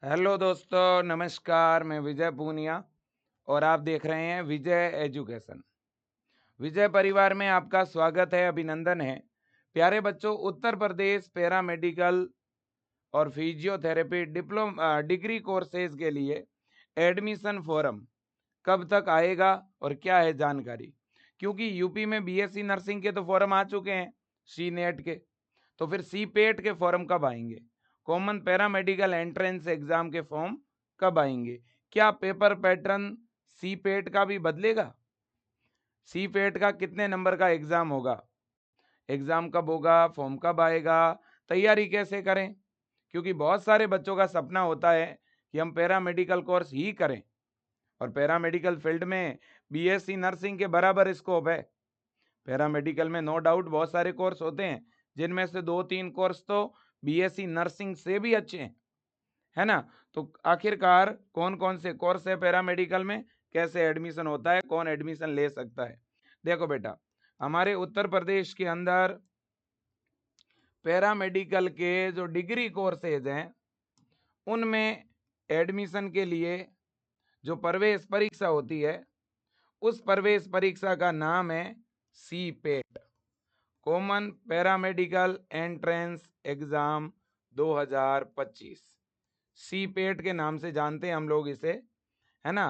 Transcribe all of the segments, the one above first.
Hello दोस्तों, नमस्कार। मैं विजय पूनिया और आप देख रहे हैं विजय एजुकेशन। विजय परिवार में आपका स्वागत है, अभिनंदन है। प्यारे बच्चों, उत्तर प्रदेश पैरामेडिकल और फिजियोथेरेपी डिग्री कोर्सेज के लिए एडमिशन फॉर्म कब तक आएगा और क्या है जानकारी? क्योंकि यूपी में बीएससी नर्सिंग के तो फॉर्म आ चुके हैं, सी नेट के। तो फिर सी पेट के फॉर्म कब आएंगे? कॉमन पैरामेडिकल एंट्रेंस एग्जाम के फॉर्म कब आएंगे? क्या पेपर पैटर्न सी पेट का भी बदलेगा? सी पेट का कितने नंबर का एग्जाम होगा? एग्जाम कब होगा? फॉर्म कब आएगा? तैयारी कैसे करें? क्योंकि बहुत सारे बच्चों का सपना होता है कि हम पैरामेडिकल कोर्स ही करें और पैरामेडिकल फील्ड में बीएससी नर्सिंग के बराबर स्कोप है। पैरामेडिकल में नो डाउट बहुत सारे कोर्स होते हैं, जिनमें से 2-3 कोर्स तो बीएससी नर्सिंग से भी अच्छे हैं, है ना? तो आखिरकार कौन कौन से कोर्स है पैरामेडिकल में, कैसे एडमिशन होता है, कौन एडमिशन ले सकता है? देखो बेटा, हमारे उत्तर प्रदेश के अंदर पैरामेडिकल के जो डिग्री कोर्सेज हैं, उनमें एडमिशन के लिए जो प्रवेश परीक्षा होती है, उस प्रवेश परीक्षा का नाम है सी पेट, कॉमन पैरामेडिकल एंट्रेंस एग्जाम 2025। सी पेट के नाम से जानते हैं हम लोग इसे, है ना?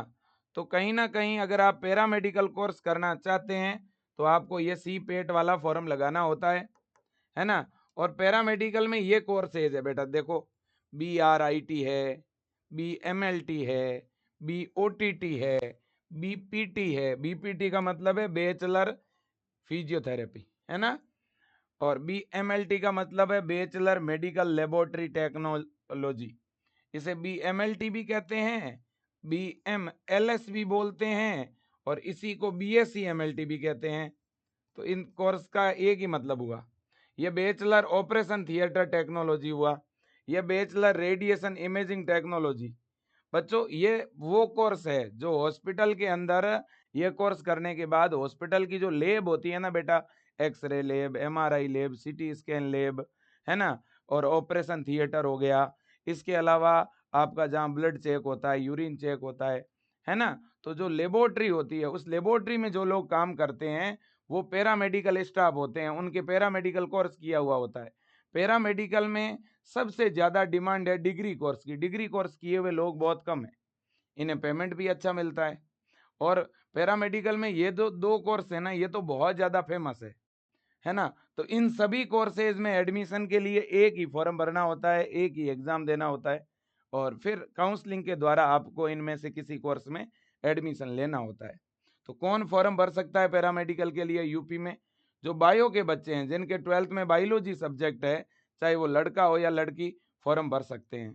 तो कहीं ना कहीं अगर आप पैरामेडिकल कोर्स करना चाहते हैं तो आपको ये सी पेट वाला फॉर्म लगाना होता है ना? और पैरामेडिकल में ये कोर्सेज है बेटा, देखो, BRIT है, BMLT है, BOTT है, BPT है। BPT का मतलब है बैचलर फिजियोथेरेपी, है ना? और BMLT का मतलब है बैचलर मेडिकल लेबोरेटरी टेक्नोलॉजी। इसे BMLT भी कहते हैं, BMLS भी बोलते हैं और इसी को BSc MLT भी कहते हैं। तो इन कोर्स का एक ही मतलब हुआ, यह बैचलर ऑपरेशन थिएटर टेक्नोलॉजी हुआ, यह बैचलर रेडिएशन इमेजिंग टेक्नोलॉजी। बच्चों, ये वो कोर्स है जो हॉस्पिटल के अंदर, ये कोर्स करने के बाद हॉस्पिटल की जो लैब होती है ना बेटा, x-ray lab, MRI lab, CT scan lab, है ना, और ऑपरेशन थिएटर हो गया, इसके अलावा आपका जहाँ ब्लड चेक होता है, यूरिन चेक होता है ना? तो जो लेबोरेटरी होती है, उस लेबोरेटरी में जो लोग काम करते हैं वो पैरामेडिकल स्टाफ होते हैं, उनके पैरामेडिकल कोर्स किया हुआ होता है। पैरामेडिकल में सबसे ज्यादा डिमांड है डिग्री कोर्स की। डिग्री कोर्स किए हुए लोग बहुत कम है, इन्हें पेमेंट भी अच्छा मिलता है। और पैरामेडिकल में ये दो दो कोर्स है ना, ये तो बहुत ज्यादा फेमस है ना? तो इन सभी कोर्सेज में एडमिशन के लिए एक ही फॉर्म भरना होता है, एक ही एग्जाम देना होता है और फिर काउंसलिंग के द्वारा आपको इनमें से किसी कोर्स में एडमिशन लेना होता है। तो कौन फॉर्म भर सकता है पैरामेडिकल के लिए यूपी में? जो बायो के बच्चे हैं, जिनके 12th में बायोलॉजी सब्जेक्ट है, चाहे वो लड़का हो या लड़की, फॉर्म भर सकते हैं।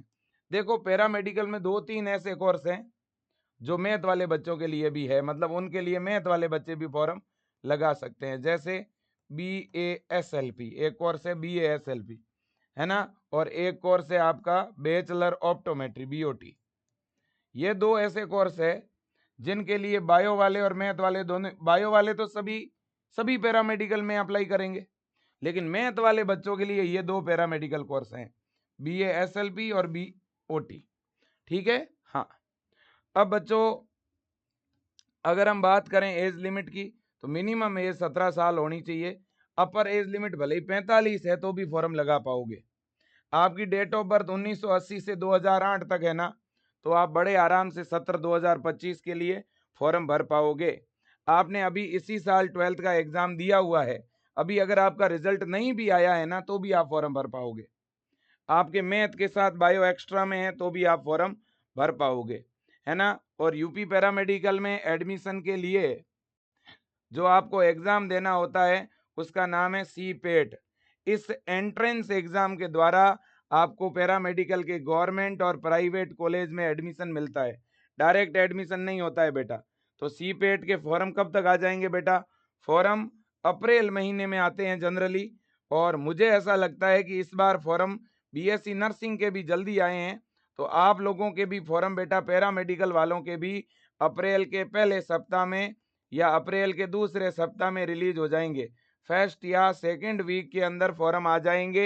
देखो, पैरामेडिकल में 2-3 ऐसे कोर्स हैं जो मैथ वाले बच्चों के लिए भी है, मतलब उनके लिए मैथ वाले बच्चे भी फॉर्म लगा सकते हैं। जैसे BASLP, एक कोर्स है BASLP, है ना? और एक कोर्स है आपका बैचलर ऑप्टोमेट्री, BOT। ये दो ऐसे कोर्स है जिनके लिए बायो वाले और मैथ वाले दोनों, बायो वाले तो सभी सभी पैरामेडिकल में अप्लाई करेंगे, लेकिन मैथ वाले बच्चों के लिए ये दो पैरामेडिकल कोर्स हैं, BASLP और BOT। ठीक है? हाँ। अब बच्चों, अगर हम बात करें एज लिमिट की, तो मिनिमम एज 17 साल होनी चाहिए। अपर एज लिमिट भले ही 45 है तो भी फॉर्म लगा पाओगे। आपकी डेट ऑफ बर्थ 1980 से 2008 तक है ना, तो आप बड़े आराम से 17/2025 के लिए फॉर्म भर पाओगे। आपने अभी इसी साल 12th का एग्जाम दिया हुआ है, अभी अगर आपका रिजल्ट नहीं भी आया है ना, तो भी आप फॉर्म भर पाओगे। आपके मैथ के साथ बायो एक्स्ट्रा में है तो भी आप फॉर्म भर पाओगे, है ना? और यूपी पैरामेडिकल में एडमिशन के लिए जो आपको एग्जाम देना होता है उसका नाम है सी पेट। इस एंट्रेंस एग्जाम के द्वारा आपको पैरामेडिकल के गवर्नमेंट और प्राइवेट कॉलेज में एडमिशन मिलता है, डायरेक्ट एडमिशन नहीं होता है बेटा। तो सी पेट के फॉर्म कब तक आ जाएंगे बेटा? फॉर्म अप्रैल महीने में आते हैं जनरली, और मुझे ऐसा लगता है कि इस बार फॉर्म बीएससी नर्सिंग के भी जल्दी आए हैं, तो आप लोगों के भी फॉर्म बेटा, पैरामेडिकल वालों के भी अप्रैल के पहले सप्ताह में या अप्रैल के दूसरे सप्ताह में रिलीज हो जाएंगे। फर्स्ट या सेकंड वीक के अंदर फॉर्म आ जाएंगे।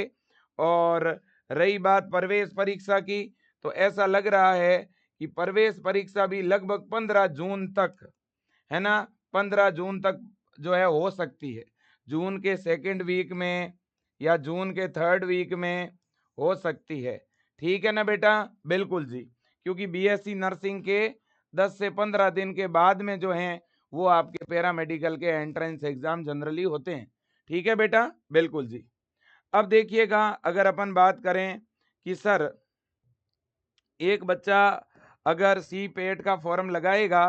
और रही बात प्रवेश परीक्षा की, तो ऐसा लग रहा है कि प्रवेश परीक्षा भी लगभग 15 जून तक, है ना, 15 जून तक जो है हो सकती है। जून के सेकंड वीक में या जून के थर्ड वीक में हो सकती है। ठीक है ना बेटा? बिल्कुल जी, क्योंकि बीएससी नर्सिंग के 10 से 15 दिन के बाद में जो हैं वो आपके पैरामेडिकल के एंट्रेंस एग्जाम जनरली होते हैं। ठीक है बेटा? बिल्कुल जी। अब देखिएगा, अगर अपन बात करें कि सर एक बच्चा अगर सी पेट का फॉर्म लगाएगा,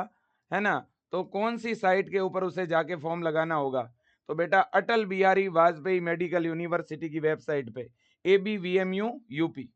है ना, तो कौन सी साइट के ऊपर उसे जाके फॉर्म लगाना होगा? तो बेटा अटल बिहारी वाजपेयी मेडिकल यूनिवर्सिटी की वेबसाइट पे, ABVMU यूपी।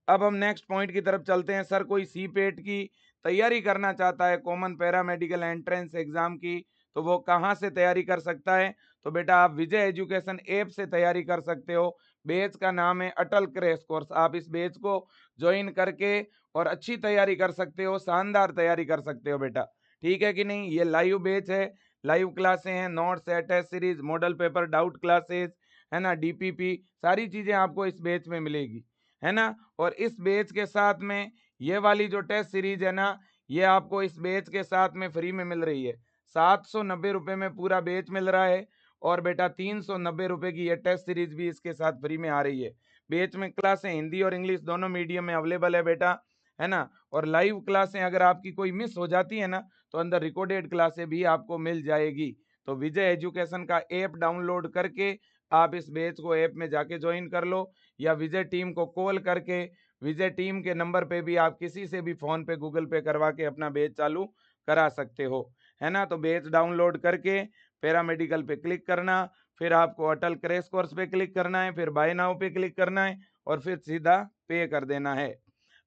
अब हम नेक्स्ट पॉइंट की तरफ चलते हैं। सर कोई सी पेट की तैयारी करना चाहता है, कॉमन पैरामेडिकल एंट्रेंस एग्जाम की, तो वो कहाँ से तैयारी कर सकता है? तो बेटा आप विजय एजुकेशन ऐप से तैयारी कर सकते हो। बैच का नाम है अटल क्रैश कोर्स। आप इस बैच को ज्वाइन करके और अच्छी तैयारी कर सकते हो, शानदार तैयारी कर सकते हो बेटा। ठीक है कि नहीं? ये लाइव बैच है, लाइव क्लासें हैं, नोट्स है, test series, model paper, doubt classes, है ना, DPP, सारी चीजें आपको इस बैच में मिलेगी, है ना। और इस बैच के साथ में ये वाली जो टेस्ट सीरीज है ना, ये आपको इस बैच के साथ में फ्री में मिल रही है। 790 रुपए में पूरा बैच मिल रहा है और बेटा 390 रुपए की ये टेस्ट सीरीज भी इसके साथ फ्री में आ रही है। बैच में क्लासें हिंदी और इंग्लिश दोनों मीडियम में अवेलेबल है बेटा, है ना। और लाइव क्लासें अगर आपकी कोई मिस हो जाती है ना, तो अंदर रिकॉर्डेड क्लासें भी आपको मिल जाएगी। तो विजय एजुकेशन का ऐप डाउनलोड करके आप इस बैच को ऐप में जाके ज्वाइन कर लो, या विजय टीम को कॉल करके विजय टीम के नंबर पे भी आप किसी से भी फोन पे गूगल पे करवा के अपना बैच चालू करा सकते हो, है ना। तो बैच डाउनलोड करके पैरामेडिकल पे क्लिक करना, फिर आपको अटल क्रैश कोर्स पे क्लिक करना है, फिर बाय नाउ पे क्लिक करना है और फिर सीधा पे कर देना है।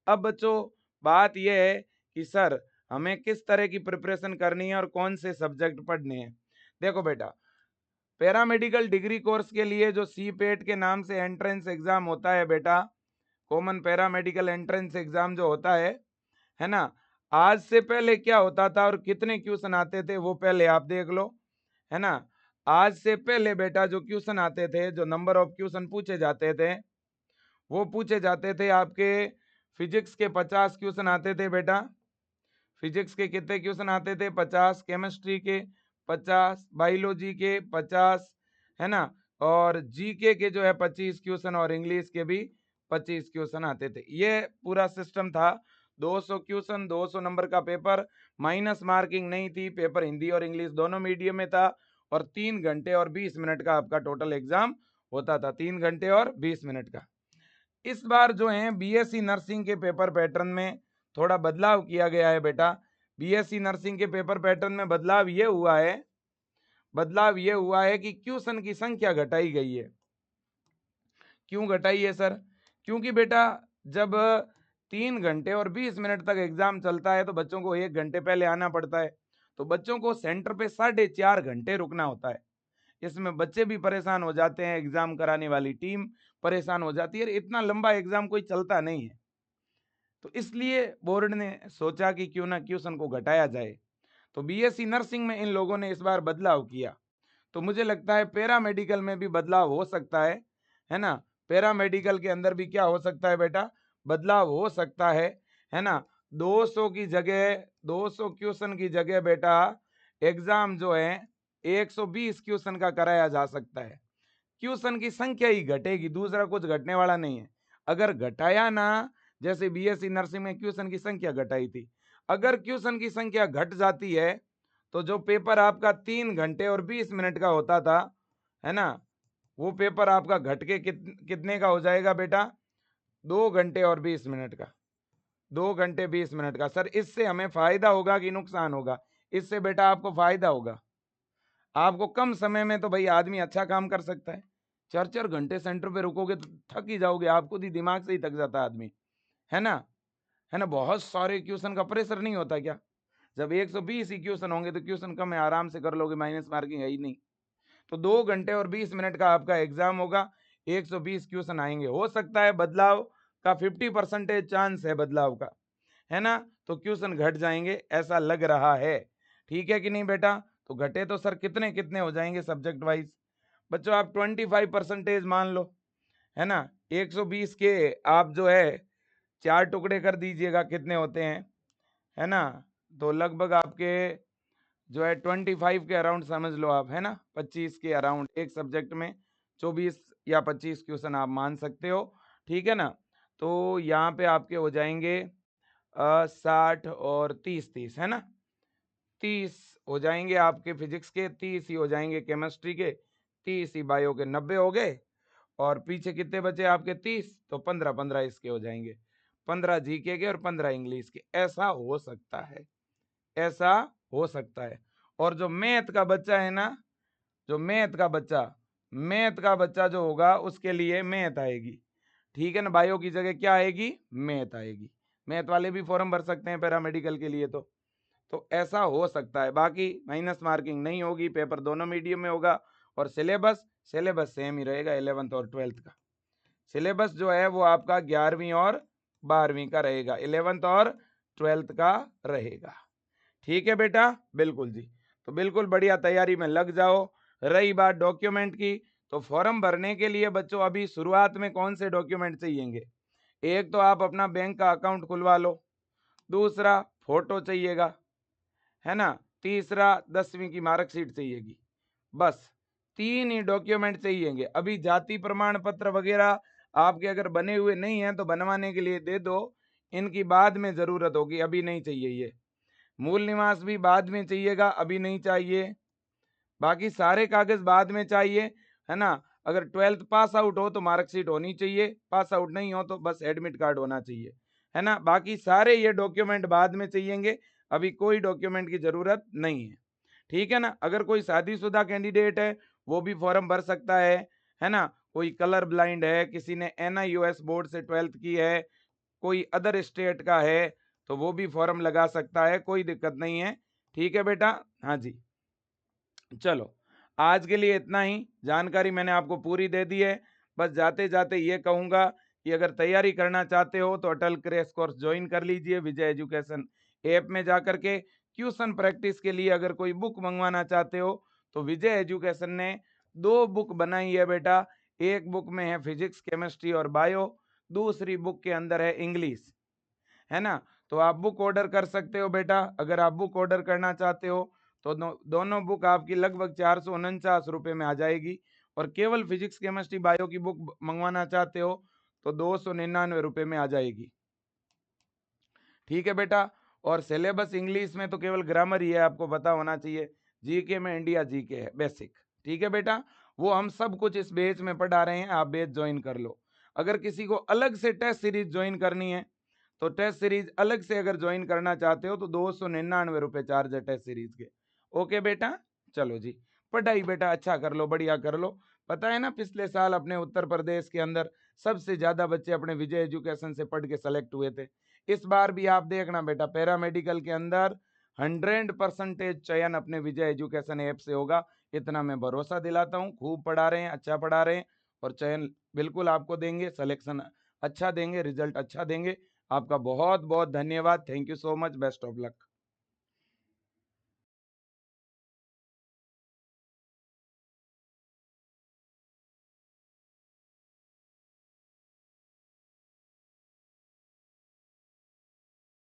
अब बच्चों बात यह है कि सर हमें किस तरह की प्रिपरेशन करनी है और कौन से सब्जेक्ट पढ़ने हैं। देखो बेटा, पैरामेडिकल डिग्री कोर्स के लिए जो सी पेट के नाम से एंट्रेंस एग्जाम होता है बेटा, कॉमन पैरामेडिकल एंट्रेंस एग्जाम जो होता है ना, आज से पहले क्या होता था और कितने क्वेश्चन आते थे वो पहले आप देख लो, है ना। आज से पहले बेटा जो क्वेश्चन आते थे, जो नंबर ऑफ क्वेश्चन पूछे जाते थे, वो पूछे जाते थे आपके फिजिक्स के 50 क्वेश्चन आते थे बेटा। फिजिक्स के कितने क्वेश्चन आते थे? 50। केमिस्ट्री के 50, बायोलॉजी के 50, है ना, और जीके के जो है 25 क्वेश्चन और इंग्लिश के भी 25 क्वेश्चन आते थे। ये पूरा सिस्टम था। 200 क्वेश्चन, 200 नंबर का पेपर, माइनस मार्किंग नहीं थी। पेपर हिंदी और इंग्लिश दोनों मीडियम में था और 3 घंटे और 20 मिनट का आपका टोटल एग्जाम होता था। 3 घंटे और 20 मिनट का। इस बार जो है बीएससी नर्सिंग के पेपर पैटर्न में थोड़ा बदलाव किया गया है बेटा। बीएससी नर्सिंग के पेपर पैटर्न में बदलाव ये हुआ है कि क्वेश्चन की संख्या घटाई गई है। क्यों घटाई है सर? क्योंकि बेटा जब 3 घंटे और 20 मिनट तक एग्जाम चलता है तो बच्चों को 1 घंटे पहले आना पड़ता है, तो बच्चों को सेंटर पे 4.5 घंटे रुकना होता है। इसमें बच्चे भी परेशान हो जाते हैं, एग्जाम कराने वाली टीम परेशान हो जाती है। इतना लंबा एग्जाम कोई चलता नहीं है, तो इसलिए बोर्ड ने सोचा कि क्यों ना क्वेश्चन को घटाया जाए। तो बीएससी नर्सिंग में इन लोगों ने इस बार बदलाव किया। तो मुझे लगता है पैरामेडिकल में भी बदलाव हो सकता है ना। पैरामेडिकल के अंदर भी क्या हो सकता है बेटा? बदलाव हो सकता है ना। 200 की जगह 200 क्वेश्चन की जगह बेटा एग्जाम जो है 120 क्वेश्चन का कराया जा सकता है। क्वेश्चन की संख्या ही घटेगी, दूसरा कुछ घटने वाला नहीं है। अगर घटाया ना, जैसे बीएससी नर्सिंग में क्वेश्चन की संख्या घटाई थी, अगर क्वेश्चन की संख्या घट जाती है तो जो पेपर आपका 3 घंटे और 20 मिनट का होता था, है ना, वो पेपर आपका घट के कितने का हो जाएगा बेटा? 2 घंटे और 20 मिनट का। 2 घंटे 20 मिनट का। सर इससे हमें फायदा होगा कि नुकसान होगा? इससे बेटा आपको फायदा होगा। आपको कम समय में तो भाई आदमी अच्छा काम कर सकता है। 4-4 घंटे सेंटर पे रुकोगे तो थक ही जाओगे, आप खुद ही दिमाग से ही थक जाता है आदमी, है ना। है ना, बहुत सारे क्वेश्चन का प्रेशर नहीं होता क्या? जब 120 ही क्वेश्चन होंगे तो क्वेश्चन कम है, आराम से कर लोगे, माइनस मार्किंग है ही नहीं। तो 2 घंटे और 20 मिनट का आपका एग्जाम होगा, 120 क्वेश्चन आएंगे। हो सकता है बदलाव का 50% चांस है बदलाव का, है ना। तो क्वेश्चन घट जाएंगे ऐसा लग रहा है। ठीक है कि नहीं बेटा? तो घटे तो सर कितने कितने हो जाएंगे सब्जेक्ट वाइज? बच्चों आप 25% मान लो, है ना। 120 के आप जो है 4 टुकड़े कर दीजिएगा, कितने होते हैं, है ना। तो लगभग आपके जो है 25 के अराउंड समझ लो आप, है ना, 25 के अराउंड एक सब्जेक्ट में 24 या 25 क्वेश्चन आप मान सकते हो, ठीक है ना। तो यहाँ पे आपके हो जाएंगे 60 और 30, है ना, 30 हो जाएंगे आपके फिजिक्स के, 30 ही हो जाएंगे केमिस्ट्री के, 30 ही बायो के, 90 हो गए। और पीछे कितने बचे आपके, 30, तो 15 इसके हो जाएंगे, 15 जीके के और 15 इंग्लिश के। ऐसा हो सकता है, ऐसा हो सकता है। और जो मैथ का बच्चा है ना, जो मैथ का बच्चा जो होगा उसके लिए मैथ आएगी, ठीक है ना। बायो की जगह क्या आएगी, मैथ आएगी। मैथ वाले भी फॉर्म भर सकते हैं पैरामेडिकल के लिए। तो ऐसा हो सकता है, बाकी माइनस मार्किंग नहीं होगी, पेपर दोनों मीडियम में होगा। और सिलेबस सिलेबस सेम ही रहेगा, 11th और 12th का सिलेबस जो है वो आपका 11वीं और 12वीं का रहेगा, 11th और 12th का रहेगा, ठीक है बेटा, बिल्कुल जी। तो बिल्कुल बढ़िया तैयारी में लग जाओ। रही बात डॉक्यूमेंट की, तो फॉर्म भरने के लिए बच्चों अभी शुरुआत में कौन से डॉक्यूमेंट चाहिएंगे, एक तो आप अपना बैंक का अकाउंट खुलवा लो, दूसरा फोटो चाहिएगा, है ना, तीसरा 10वीं की मार्कशीट चाहिएगी, बस 3 ही डॉक्यूमेंट चाहिएंगे। अभी जाति प्रमाण पत्र वगैरह आपके अगर बने हुए नहीं हैं तो बनवाने के लिए दे दो, इनकी बाद में जरूरत होगी, अभी नहीं चाहिए। ये मूल निवास भी बाद में चाहिएगा, अभी नहीं चाहिए। बाकी सारे कागज बाद में चाहिए, है ना। अगर 12th पास आउट हो तो मार्कशीट होनी चाहिए, पास आउट नहीं हो तो बस एडमिट कार्ड होना चाहिए, है ना। बाकी सारे ये डॉक्यूमेंट बाद में चाहिएंगे, अभी कोई डॉक्यूमेंट की जरूरत नहीं है, ठीक है ना। अगर कोई शादीशुदा कैंडिडेट है वो भी फॉर्म भर सकता है ना। कोई कलर ब्लाइंड है, किसी ने NIOS बोर्ड से 12th की है, कोई अदर स्टेट का है, तो वो भी फॉर्म लगा सकता है, कोई दिक्कत नहीं है, ठीक है बेटा। हाँ जी, चलो आज के लिए इतना ही, जानकारी मैंने आपको पूरी दे दी है। बस जाते जाते ये कहूंगा कि अगर तैयारी करना चाहते हो तो अटल क्रैश कोर्स ज्वाइन कर लीजिए विजय एजुकेशन ऐप में जाकर के। ट्यूशन प्रैक्टिस के लिए अगर कोई बुक मंगवाना चाहते हो तो विजय एजुकेशन ने 2 बुक बनाई है बेटा। एक बुक में है फिजिक्स केमिस्ट्री और बायो, दूसरी बुक के अंदर है इंग्लिश, है ना। तो आप बुक ऑर्डर कर सकते हो बेटा। अगर आप बुक ऑर्डर करना चाहते हो तो दोनों बुक आपकी लगभग 449 रुपये में आ जाएगी। और केवल फिजिक्स केमिस्ट्री बायो की बुक मंगवाना चाहते हो तो 299 रुपये में आ जाएगी, ठीक है बेटा। और सिलेबस इंग्लिश में तो केवल ग्रामर ही है, आपको पता होना चाहिए। जीके में इंडिया जीके है बेसिक, ठीक है बेटा। वो हम सब कुछ इस बेच में पढ़ा रहे हैं, आप बेच ज्वाइन कर लो। अगर किसी को अलग से टेस्ट सीरीज ज्वाइन करनी है तो टेस्ट सीरीज अलग से अगर ज्वाइन करना चाहते हो तो 299 रुपये चार्ज है टेस्ट सीरीज के, ओके बेटा। चलो जी, पढ़ाई बेटा अच्छा कर लो, बढ़िया कर लो। पता है ना पिछले साल अपने उत्तर प्रदेश के अंदर सबसे ज्यादा बच्चे अपने विजय एजुकेशन से पढ़ के सेलेक्ट हुए थे। इस बार भी आप देखना बेटा, पैरामेडिकल के अंदर 100% चयन अपने विजय एजुकेशन ऐप से होगा, इतना मैं भरोसा दिलाता हूँ। खूब पढ़ा रहे हैं, अच्छा पढ़ा रहे हैं, और चयन बिल्कुल आपको देंगे, सिलेक्शन अच्छा देंगे, रिजल्ट अच्छा देंगे। आपका बहुत बहुत धन्यवाद, thank you so much, best of luck.